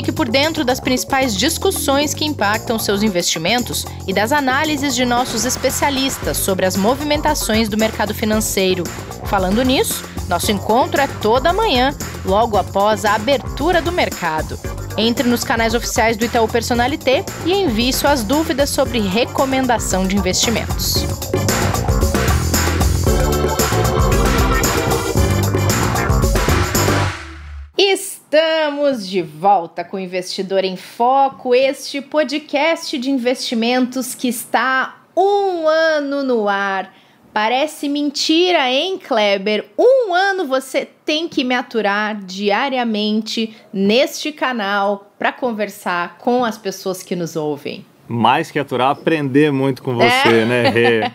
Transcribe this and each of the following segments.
Fique por dentro das principais discussões que impactam seus investimentos e das análises de nossos especialistas sobre as movimentações do mercado financeiro. Falando nisso, nosso encontro é toda manhã, logo após a abertura do mercado. Entre nos canais oficiais do Itaú Personalité e envie suas dúvidas sobre recomendação de investimentos. Estamos de volta com o Investidor em Foco, este podcast de investimentos que está há 1 ano no ar. Parece mentira, hein, Kleber? 1 ano você tem que me aturar diariamente neste canal para conversar com as pessoas que nos ouvem. Mais que aturar, aprender muito com você, né, Rê?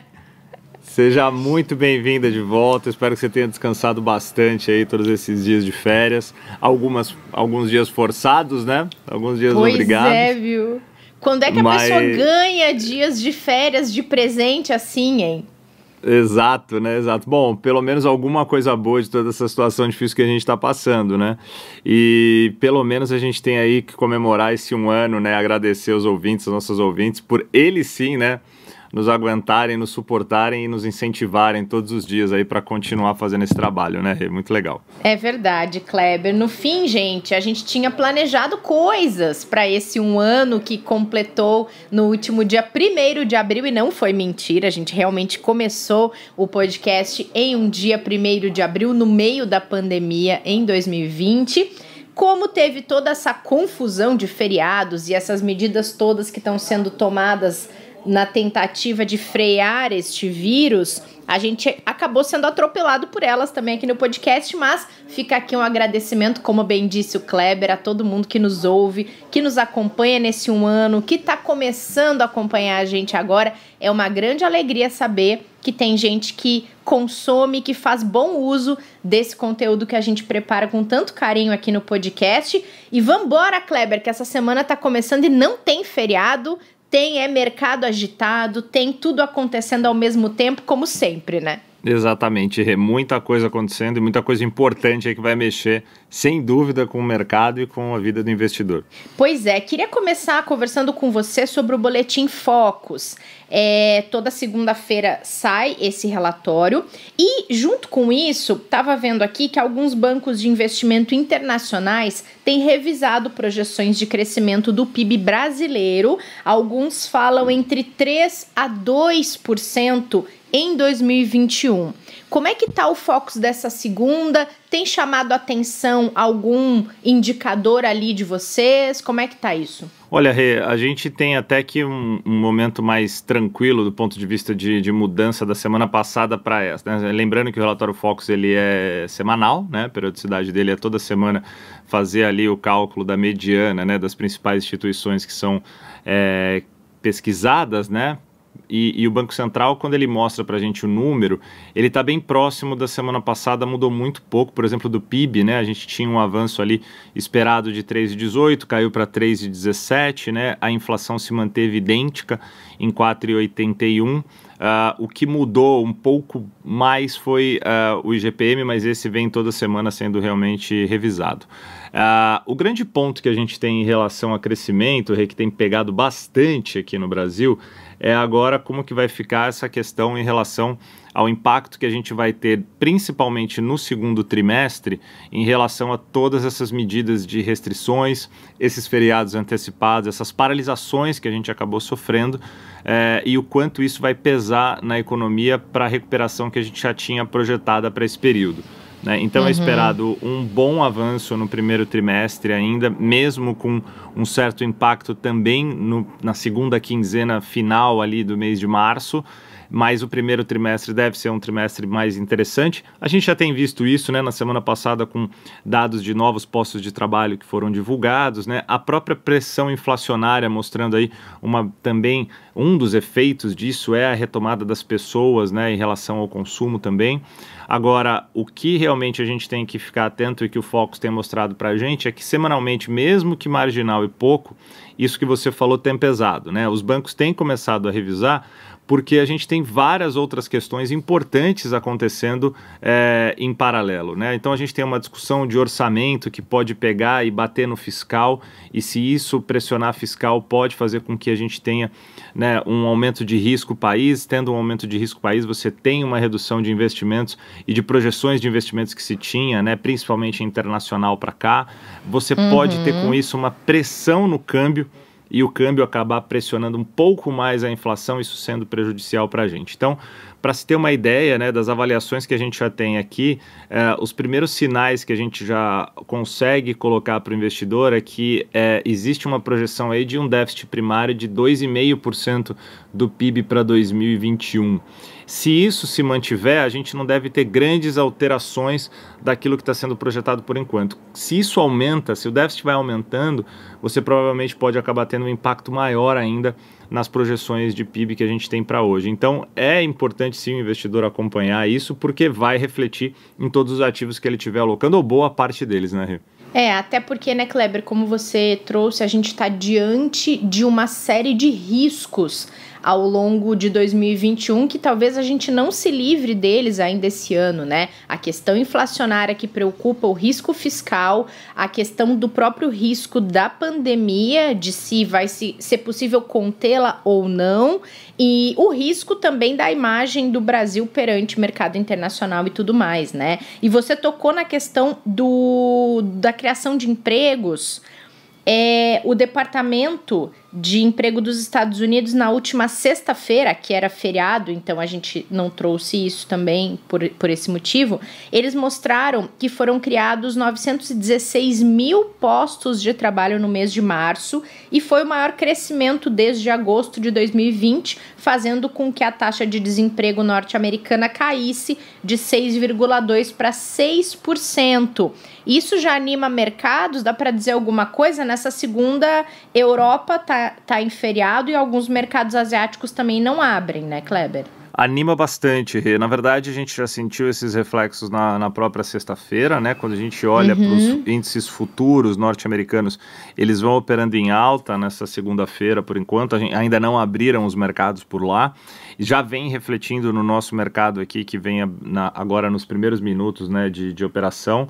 Seja muito bem-vinda de volta, espero que você tenha descansado bastante aí todos esses dias de férias, alguns dias forçados, né? Alguns dias obrigados. Pois é, viu? Quando é que a pessoa ganha dias de férias de presente assim, hein? Exato, né? Exato. Bom, pelo menos alguma coisa boa de toda essa situação difícil que a gente está passando, né? E pelo menos a gente tem aí que comemorar esse 1 ano, né? Agradecer os ouvintes, os nossos ouvintes, por eles sim, né? Nos aguentarem, nos suportarem e nos incentivarem todos os dias aí para continuar fazendo esse trabalho, né, Rê? Muito legal. É verdade, Kleber. No fim, gente, a gente tinha planejado coisas para esse 1 ano que completou no último dia 1º de abril, e não foi mentira, a gente realmente começou o podcast em um dia 1º de abril, no meio da pandemia, em 2020. Como teve toda essa confusão de feriados e essas medidas todas que estão sendo tomadas na tentativa de frear este vírus, a gente acabou sendo atropelado por elas também aqui no podcast, mas fica aqui um agradecimento, como bem disse o Kleber, a todo mundo que nos ouve, que nos acompanha nesse 1 ano, que está começando a acompanhar a gente agora. É uma grande alegria saber que tem gente que consome, que faz bom uso desse conteúdo que a gente prepara com tanto carinho aqui no podcast. E vambora, Kleber, que essa semana está começando e não tem feriado. Tem mercado agitado, tem tudo acontecendo ao mesmo tempo, como sempre, né? Exatamente, muita coisa acontecendo e muita coisa importante aí que vai mexer, sem dúvida, com o mercado e com a vida do investidor. Pois é, queria começar conversando com você sobre o Boletim Focus. Toda segunda-feira sai esse relatório e, junto com isso, estava vendo aqui que alguns bancos de investimento internacionais têm revisado projeções de crescimento do PIB brasileiro. Alguns falam entre 3% a 2% em 2021. Como é que está o Focus dessa segunda? Tem chamado a atenção algum indicador ali de vocês? Como é que está isso? Olha, Rê, a gente tem até que um momento mais tranquilo do ponto de vista de mudança da semana passada para essa, né? Lembrando que o relatório Focus ele é semanal, né? A periodicidade dele é toda semana fazer ali o cálculo da mediana, né? Das principais instituições que são pesquisadas, né? E o Banco Central, quando ele mostra para a gente o número, ele está bem próximo da semana passada, mudou muito pouco, por exemplo, do PIB, né? A gente tinha um avanço ali esperado de 3,18, caiu para 3,17, né? A inflação se manteve idêntica em 4,81. O que mudou um pouco mais foi o IGPM, mas esse vem toda semana sendo realmente revisado. O grande ponto que a gente tem em relação a crescimento, que tem pegado bastante aqui no Brasil, é agora como que vai ficar essa questão em relação ao impacto que a gente vai ter, principalmente no segundo trimestre, em relação a todas essas medidas de restrições, esses feriados antecipados, essas paralisações que a gente acabou sofrendo, e o quanto isso vai pesar na economia para a recuperação que a gente já tinha projetada para esse período. Né? Então é esperado um bom avanço no primeiro trimestre ainda, mesmo com um certo impacto também na segunda quinzena final ali do mês de março, mas o primeiro trimestre deve ser um trimestre mais interessante. A gente já tem visto isso, né, na semana passada com dados de novos postos de trabalho que foram divulgados, né, a própria pressão inflacionária mostrando aí também um dos efeitos disso é a retomada das pessoas, né, em relação ao consumo também. Agora, o que realmente a gente tem que ficar atento e que o Focus tem mostrado para a gente é que semanalmente, mesmo que marginal e pouco, isso que você falou tem pesado, né? Os bancos têm começado a revisar porque a gente tem várias outras questões importantes acontecendo em paralelo, né? Então a gente tem uma discussão de orçamento que pode pegar e bater no fiscal, e se isso pressionar fiscal pode fazer com que a gente tenha, né, um aumento de risco país. Tendo um aumento de risco país, você tem uma redução de investimentos e de projeções de investimentos que se tinha, né, principalmente internacional para cá. Você pode ter com isso uma pressão no câmbio, e o câmbio acabar pressionando um pouco mais a inflação, isso sendo prejudicial para a gente. Então, para se ter uma ideia, né, das avaliações que a gente já tem aqui, os primeiros sinais que a gente já consegue colocar para o investidor é que existe uma projeção aí de um déficit primário de 2,5% do PIB para 2021. Se isso se mantiver, a gente não deve ter grandes alterações daquilo que está sendo projetado por enquanto. Se isso aumenta, se o déficit vai aumentando, você provavelmente pode acabar tendo um impacto maior ainda nas projeções de PIB que a gente tem para hoje. Então, é importante sim o investidor acompanhar isso, porque vai refletir em todos os ativos que ele estiver alocando, ou boa parte deles, né, Rê? Até porque, né, Kleber, como você trouxe, a gente está diante de uma série de riscos ao longo de 2021, que talvez a gente não se livre deles ainda esse ano, né? A questão inflacionária que preocupa, o risco fiscal, a questão do próprio risco da pandemia, de se vai ser possível contê-la ou não, e o risco também da imagem do Brasil perante o mercado internacional e tudo mais, né? E você tocou na questão da criação de empregos. O Departamento de Emprego dos Estados Unidos, na última sexta-feira, que era feriado, então a gente não trouxe isso também por esse motivo, eles mostraram que foram criados 916 mil postos de trabalho no mês de março, e foi o maior crescimento desde agosto de 2020, fazendo com que a taxa de desemprego norte-americana caísse de 6,2% para 6%. Isso já anima mercados, dá para dizer alguma coisa? Nessa segunda, Europa tá em feriado e alguns mercados asiáticos também não abrem, né, Kleber? Anima bastante, Rê. Na verdade, a gente já sentiu esses reflexos na própria sexta-feira, né? Quando a gente olha para os índices futuros norte-americanos, eles vão operando em alta nessa segunda-feira, por enquanto. Ainda não abriram os mercados por lá. Já vem refletindo no nosso mercado aqui, que vem agora nos primeiros minutos, né, de operação.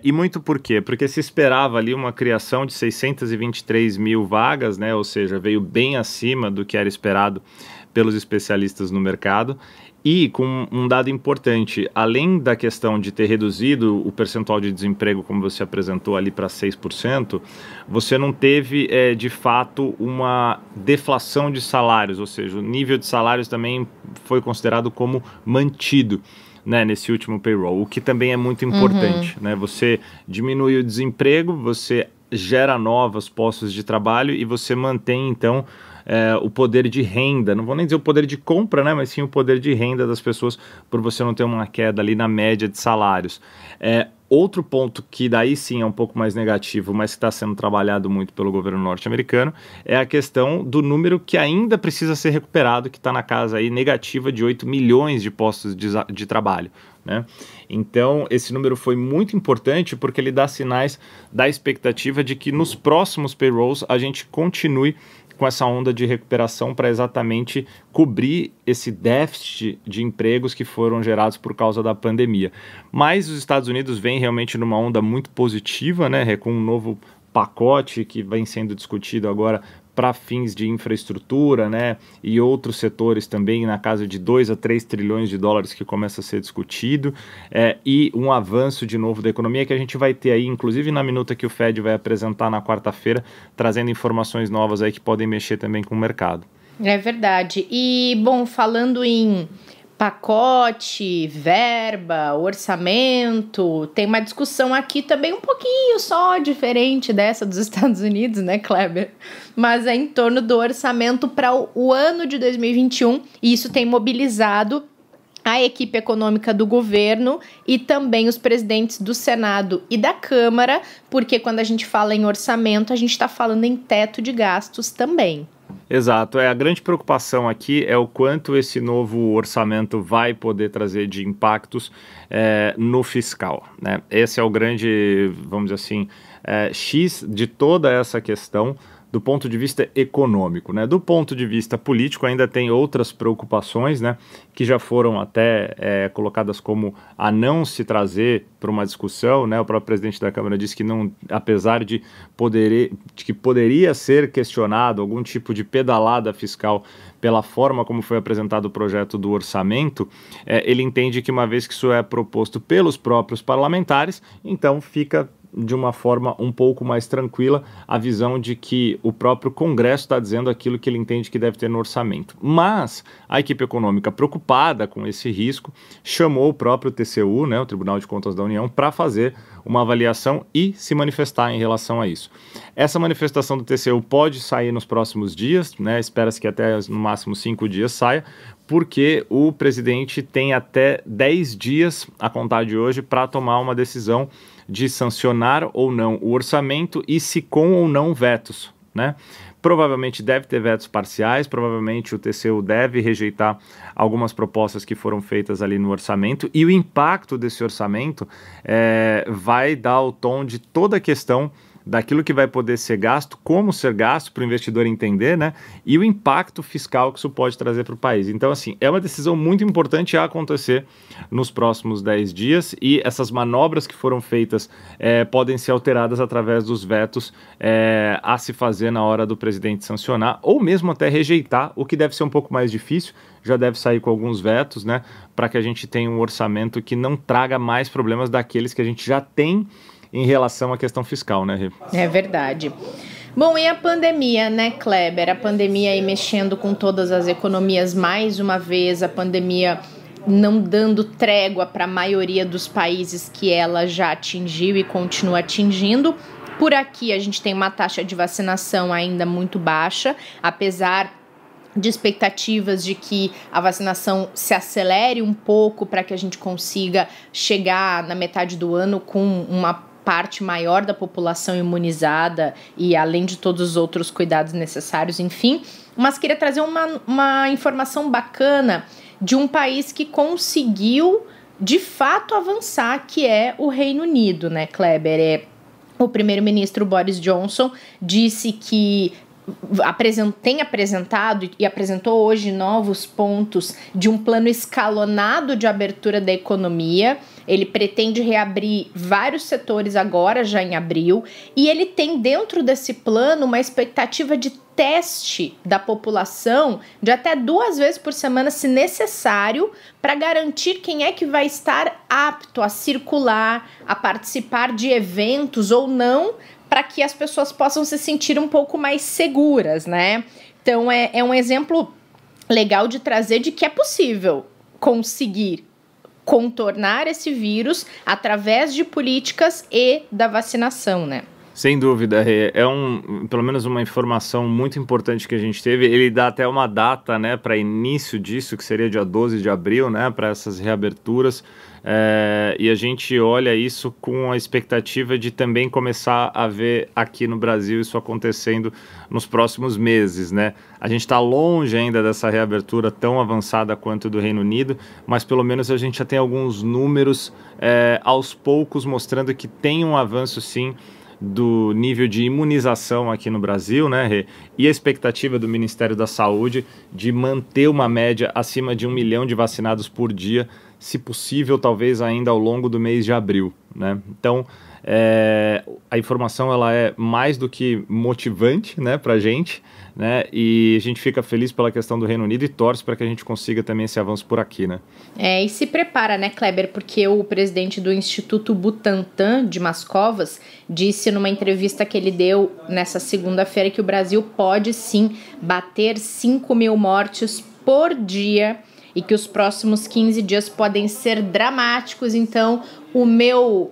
E muito por quê? Porque se esperava ali uma criação de 623 mil vagas, né? Ou seja, veio bem acima do que era esperado pelos especialistas no mercado, e com um dado importante, além da questão de ter reduzido o percentual de desemprego, como você apresentou ali, para 6%, você não teve, de fato, uma deflação de salários, ou seja, o nível de salários também foi considerado como mantido, né, nesse último payroll, o que também é muito importante, né? Você diminui o desemprego, você gera novos postos de trabalho e você mantém, então, o poder de renda, não vou nem dizer o poder de compra, né, mas sim o poder de renda das pessoas, por você não ter uma queda ali na média de salários. Outro ponto que daí sim é um pouco mais negativo, mas que está sendo trabalhado muito pelo governo norte-americano, é a questão do número que ainda precisa ser recuperado, que está na casa aí negativa de 8 milhões de postos de trabalho, né? Então, esse número foi muito importante porque ele dá sinais da expectativa de que nos próximos payrolls a gente continue com essa onda de recuperação para exatamente cobrir esse déficit de empregos que foram gerados por causa da pandemia. Mas os Estados Unidos vêm realmente numa onda muito positiva, né, com um novo pacote que vem sendo discutido agora para fins de infraestrutura, né, e outros setores também, na casa de 2 a 3 trilhões de dólares que começa a ser discutido, e um avanço de novo da economia que a gente vai ter aí, inclusive na minuta que o Fed vai apresentar na quarta-feira, trazendo informações novas aí que podem mexer também com o mercado. É verdade. E, bom, falando em pacote, verba, orçamento, tem uma discussão aqui também um pouquinho só diferente dessa dos Estados Unidos, né, Kleber? Mas é em torno do orçamento para o ano de 2021, e isso tem mobilizado a equipe econômica do governo e também os presidentes do Senado e da Câmara, porque quando a gente fala em orçamento, a gente está falando em teto de gastos também. Exato, a grande preocupação aqui é o quanto esse novo orçamento vai poder trazer de impactos no fiscal, né? Esse é o grande, vamos dizer assim, X de toda essa questão do ponto de vista econômico, né? Do ponto de vista político, ainda tem outras preocupações, né, que já foram até colocadas como a não se trazer para uma discussão, né? O próprio presidente da Câmara disse que não, apesar de que poderia ser questionado algum tipo de pedalada fiscal pela forma como foi apresentado o projeto do orçamento, ele entende que uma vez que isso é proposto pelos próprios parlamentares, então fica de uma forma um pouco mais tranquila a visão de que o próprio Congresso está dizendo aquilo que ele entende que deve ter no orçamento. Mas a equipe econômica, preocupada com esse risco, chamou o próprio TCU, né, o Tribunal de Contas da União, para fazer uma avaliação e se manifestar em relação a isso. Essa manifestação do TCU pode sair nos próximos dias, né, espera-se que até no máximo 5 dias saia, porque o presidente tem até 10 dias a contar de hoje para tomar uma decisão de sancionar ou não o orçamento e se com ou não vetos, né? Provavelmente deve ter vetos parciais, provavelmente o TCU deve rejeitar algumas propostas que foram feitas ali no orçamento, e o impacto desse orçamento vai dar o tom de toda a questão daquilo que vai poder ser gasto, como ser gasto para o investidor entender, né? E o impacto fiscal que isso pode trazer para o país. Então, assim, é uma decisão muito importante a acontecer nos próximos 10 dias, e essas manobras que foram feitas podem ser alteradas através dos vetos a se fazer na hora do presidente sancionar, ou mesmo até rejeitar, o que deve ser um pouco mais difícil, já deve sair com alguns vetos, né? Para que a gente tenha um orçamento que não traga mais problemas daqueles que a gente já tem em relação à questão fiscal, né, Rê? É verdade. Bom, e a pandemia, né, Kleber? A pandemia aí mexendo com todas as economias mais uma vez, a pandemia não dando trégua para a maioria dos países que ela já atingiu e continua atingindo. Por aqui a gente tem uma taxa de vacinação ainda muito baixa, apesar de expectativas de que a vacinação se acelere um pouco para que a gente consiga chegar na metade do ano com uma parte maior da população imunizada e além de todos os outros cuidados necessários, enfim. Mas queria trazer uma informação bacana de um país que conseguiu, de fato, avançar, que é o Reino Unido, né, Kleber? O primeiro-ministro Boris Johnson disse que tem apresentado e apresentou hoje novos pontos de um plano escalonado de abertura da economia. Ele pretende reabrir vários setores agora, já em abril, e ele tem dentro desse plano uma expectativa de teste da população de até 2 vezes por semana, se necessário, para garantir quem é que vai estar apto a circular, a participar de eventos ou não, para que as pessoas possam se sentir um pouco mais seguras, né? Então é um exemplo legal de trazer de que é possível conseguir contornar esse vírus através de políticas e da vacinação, né? Sem dúvida, pelo menos uma informação muito importante que a gente teve. Ele dá até uma data, né, para início disso, que seria dia 12 de abril, né, para essas reaberturas. E a gente olha isso com a expectativa de também começar a ver aqui no Brasil isso acontecendo nos próximos meses, né? A gente está longe ainda dessa reabertura tão avançada quanto do Reino Unido, mas pelo menos a gente já tem alguns números aos poucos mostrando que tem um avanço, sim, do nível de imunização aqui no Brasil, né, Rê? E a expectativa do Ministério da Saúde de manter uma média acima de 1 milhão de vacinados por dia, se possível, talvez ainda ao longo do mês de abril, né? Então, a informação ela é mais do que motivante, né, para a gente, né? E a gente fica feliz pela questão do Reino Unido e torce para que a gente consiga também esse avanço por aqui, né? E se prepara, né, Kleber? Porque o presidente do Instituto Butantan de Mascovas disse numa entrevista que ele deu nessa segunda-feira que o Brasil pode sim bater 5 mil mortes por dia e que os próximos 15 dias podem ser dramáticos. Então, o meu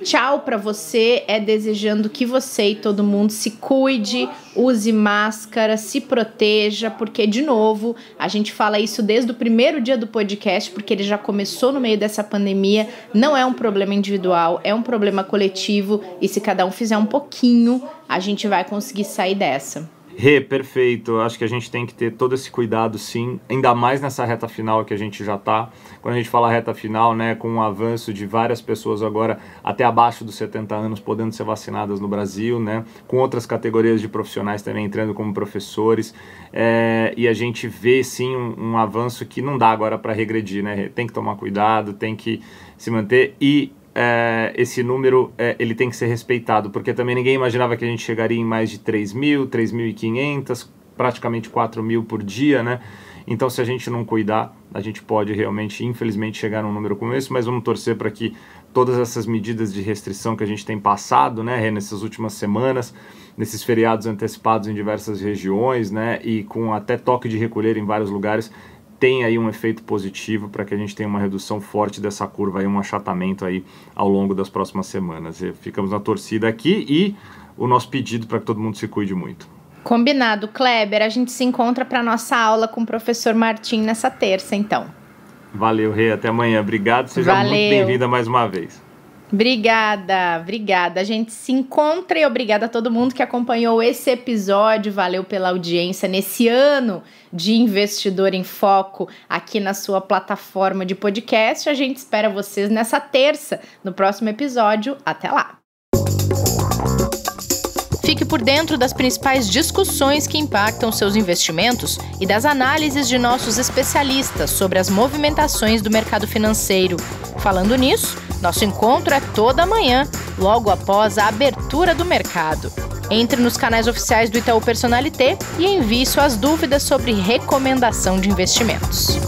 tchau para você é desejando que você e todo mundo se cuide, use máscara, se proteja, porque, de novo, a gente fala isso desde o primeiro dia do podcast, porque ele já começou no meio dessa pandemia. Não é um problema individual, é um problema coletivo, e se cada um fizer um pouquinho, a gente vai conseguir sair dessa. Perfeito. Acho que a gente tem que ter todo esse cuidado, sim, ainda mais nessa reta final que a gente já está. Quando a gente fala reta final, né, com o avanço de várias pessoas agora até abaixo dos 70 anos podendo ser vacinadas no Brasil, né, com outras categorias de profissionais também entrando como professores, e a gente vê, sim, um avanço que não dá agora para regredir, né, tem que tomar cuidado, tem que se manter e esse número ele tem que ser respeitado, porque também ninguém imaginava que a gente chegaria em mais de 3.000, 3.500, praticamente 4.000 por dia, né? Então, se a gente não cuidar, a gente pode realmente, infelizmente, chegar num número como esse, mas vamos torcer para que todas essas medidas de restrição que a gente tem passado, né, nessas últimas semanas, nesses feriados antecipados em diversas regiões, né, e com até toque de recolher em vários lugares, tem aí um efeito positivo para que a gente tenha uma redução forte dessa curva, aí, um achatamento aí ao longo das próximas semanas. E ficamos na torcida aqui e o nosso pedido para que todo mundo se cuide muito. Combinado, Kleber. A gente se encontra para nossa aula com o professor Martim nessa terça, então. Valeu, Rê. Até amanhã. Obrigado. Seja muito bem-vinda mais uma vez. Obrigada. A gente se encontra e obrigada a todo mundo que acompanhou esse episódio. Valeu pela audiência nesse ano de Investidor em Foco aqui na sua plataforma de podcast. A gente espera vocês nessa terça, no próximo episódio. Até lá! Fique por dentro das principais discussões que impactam seus investimentos e das análises de nossos especialistas sobre as movimentações do mercado financeiro. Falando nisso, nosso encontro é toda manhã, logo após a abertura do mercado. Entre nos canais oficiais do Itaú Personalité e envie suas dúvidas sobre recomendação de investimentos.